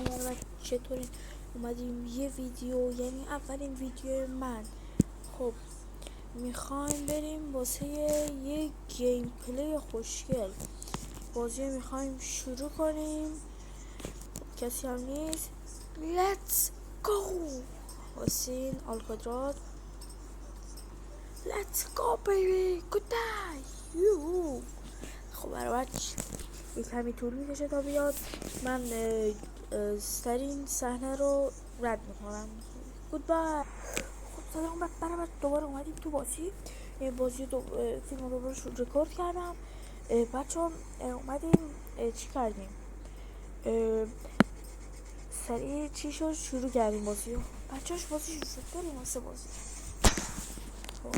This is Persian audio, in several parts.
سلام و چطورین؟ اومدیم یه ویدیو، یعنی اولین ویدیو من. خب میخوایم بریم واسه یه گیم پلی خوشگل. بازی میخوایم شروع کنیم. کسی هم نیست. Let's go. حسین آلکادراز. Let's go baby. Good day. خب برای یک کمی طول میکشه تا بیاد. من سریع این صحنه رو رد میکنم. گودبای. خب سلام برابر دوباره اومدیم تو بازی. بازی فیلم رو دوباره رکورد کردم. بچه ها اومدیم چی کردیم؟ سریع چی شد شروع کردیم بازی رو. بچه هاش بازی شروع شد. بریم واسه بازی. خب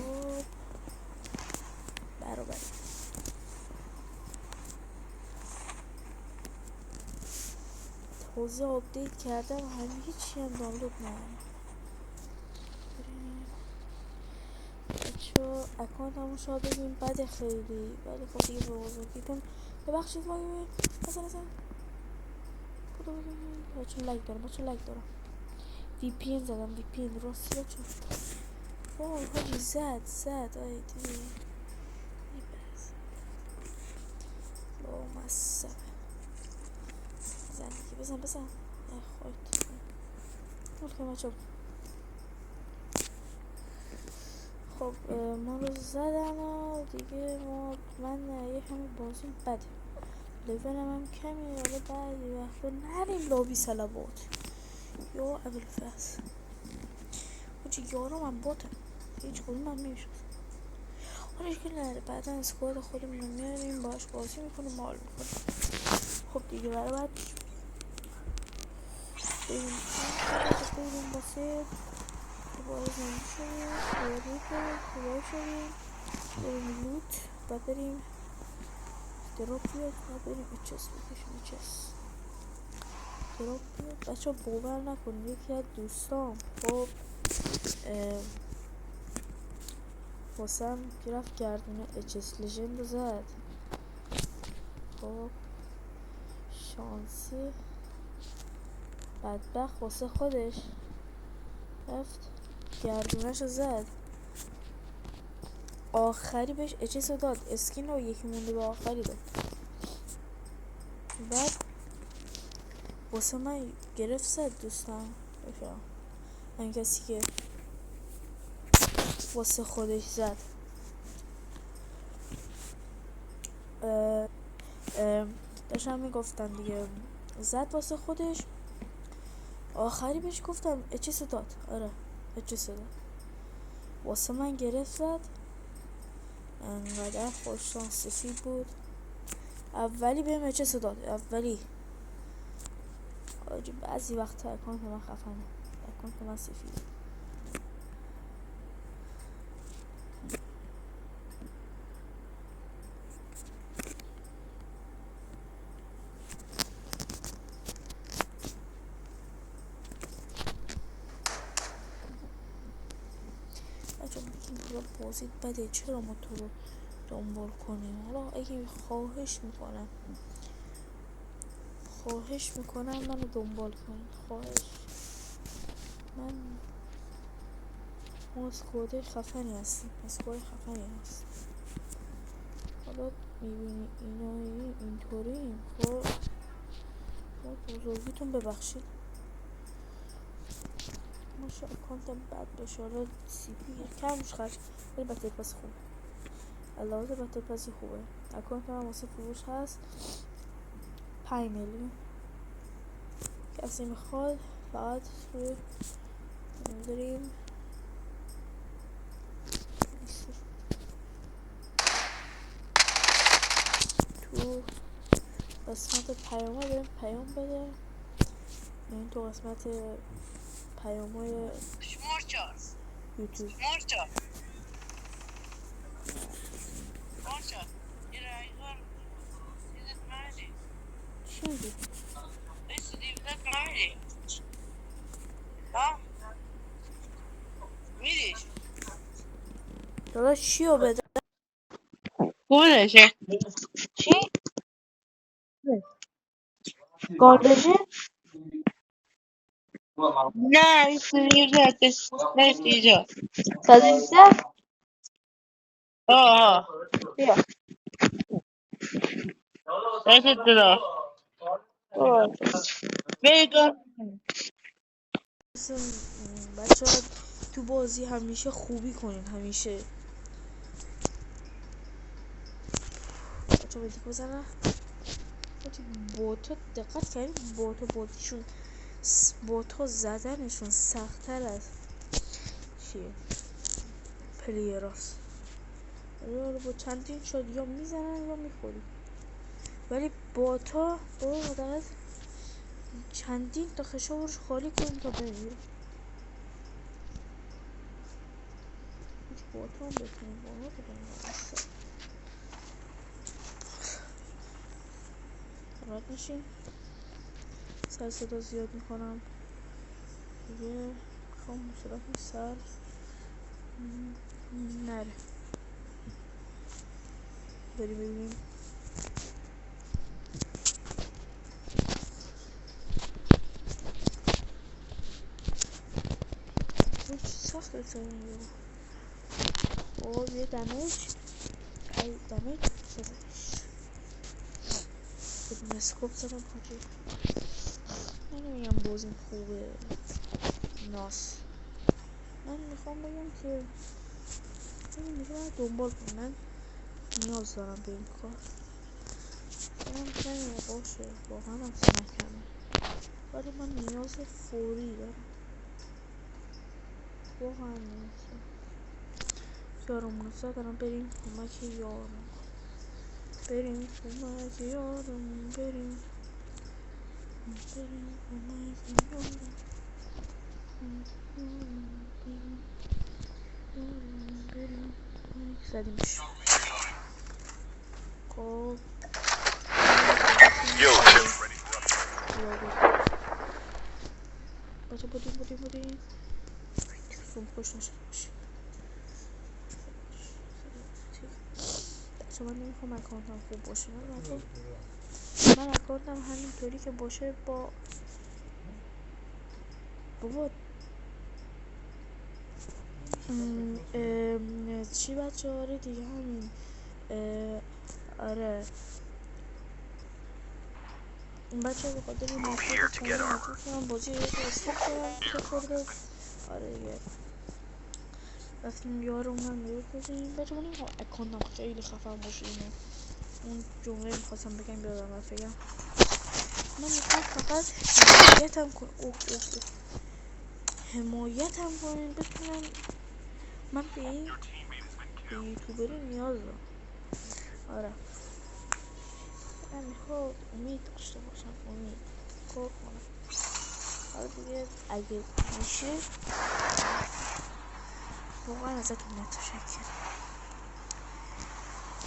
برابر تازه آپدیت کردم و همه هیچی هم دانلود ندارم. بچه اکانت همون شما ببین بده خیلی، ولی خب دیگه به بزرگیتون ببخشید. ما مثلا بچه لایک دارم. وی پی ان زدم. وی پی ان راستی بچه. وای حاجی زد آیدی با مصبه. بزن خواهید ملکه بچه. خب ما رو زدن و دیگه من یه همه بازی بده. لیولم هم کمی، حالا بعضی وقتا نریم لابی سلوات یا اول فصل. حاجی یارم هم باته، هیچ کدوم هم نمیشد. حالا اشکال نداره، بعدا اسکواد خودمون رو میاریم باش بازی میکنیم، مال میکنیم. خب دیگه برای بعد بریم باسه دوباره زنگی شدیم دوباره شدیم بریم لوت و بریم دراپ بیاد و بریم اچس بکشیم. اچس دراپ بیاد. بچه ها باور نکنیم یکی از دوستام خب واسم گرفت گردونه اچس لژند رو زد. خب شانسی بدبخت واسه خودش رفت گردونش رو زد. آخری بهش اچس رو داد، اسکین رو یکی مونده به آخری داد. بعد واسه من گرفت زد دوستم بفرم. این کسی که واسه خودش زد داشتم میگفتم دیگه، زد واسه خودش. آخری بهش گفتم اچس داد. آره اچس داد واسه من گرفت زد. انقدر خوششانسی بود. اولی بهم اچس داد. اولی آجی بعضی وقتا اکانت من خفنه، اکانت من سفیده. بچه بگیم تو بازیت بده، چرا ما تو رو دنبال کنیم؟ حالا اگه خواهش میکنم منو دنبال کنید. خواهش من ما اسکواده خفنی هستیم، اسکواده خفنی هست. حالا میبینی اینا اینطوریم خب بزرگیتون ببخشید. ماشا اکانت بد باشه، حالا سی پی کمش خرج ولی بطل پس خوبه. علاوه بطل پسی خوبه. اکانت هم واسه فروش هست 5 میلیون. کسی میخواد فقط روی داریم تو قسمت پیام بریم پیام بده. این تو قسمت پیام‌های یوتیوب. چی میگی؟ داداش چیو بده؟ پولشه. چی؟ گاردژه؟ نه این سریع هستش نشت اینجا 113 آه بیا نشت درا بیگا بچه ها تو بازی همیشه خوبی کنین همیشه بچه ها دیگه بزنه بوتا دقت کردیم بوتشون بوتا زدنشون سخت‌تر از چیه پلیراست با چندین شد یا میزنن یا میخوری ولی باتا با حداقل چندین تا خشابش خالی کنیم تا بمیره هیچ باتا هم بتونیم بالا بکنیم راحت نشین سر صدا زیاد میکنم دیگه میخوام صورت سر نره بریم ببینیم چه سخت بتونیم یه دمیج زدنش بدون اسکوپ زدم حاجی من نمیگم بازیم خوبه ناس من میخوام بگم که این دیگه من دنبال کنم من نیاز دارم به این کار من کمیه باشه واقعا هم سنه کمه ولی من نیاز فوری دارم واقعا نیاز دارم یارمون رو زدنم بریم کمک یارمون بریم کمک یارمون بریم کمک یارمون بریم زدیمش خب بچه بودیم تلفن خوش نشد باشه بچه من نمیخوام اکانتم خوب باشه من اکانتم همینطوری که باشه با بابا چی بچه آره دیگه همین آره این بچه ها بخاطر این نفت بازی استاپ کنم که خورده آره دیگه رفتیم یارمونم یاد بزنیم بچه من نمیخوام اکانتم خیلی خفن باشه اینه اون جمله میخواستم بگم بیادم رفت بگم من میخوام فقط حمایتم کنین بتونم من به این یوتیوبری نیاز دارم آره من میخواد امید داشته باشم امید کار کنم حالا دیگه اگه میشه واقعا ازتون متشکرم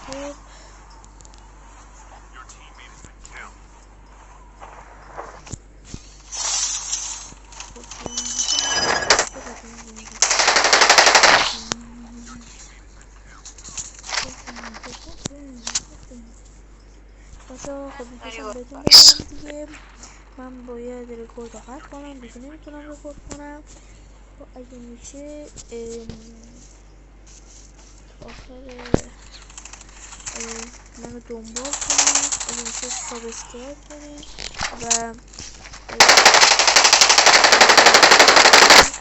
خب بچه خب میخواستم بهتون بگم دیگه من باید رکورد رو قطع کنم دیگه نمیتونم رکورد کنم خب اگه میشه آخر منو دنبال کنید اگه میشه سابسکرایب کنید و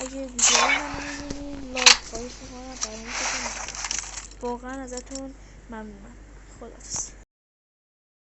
اگه ویدیو منو میبینید لایک خواهش میکنم برای اینکه واقعا ازتون ممنونم خداحافظ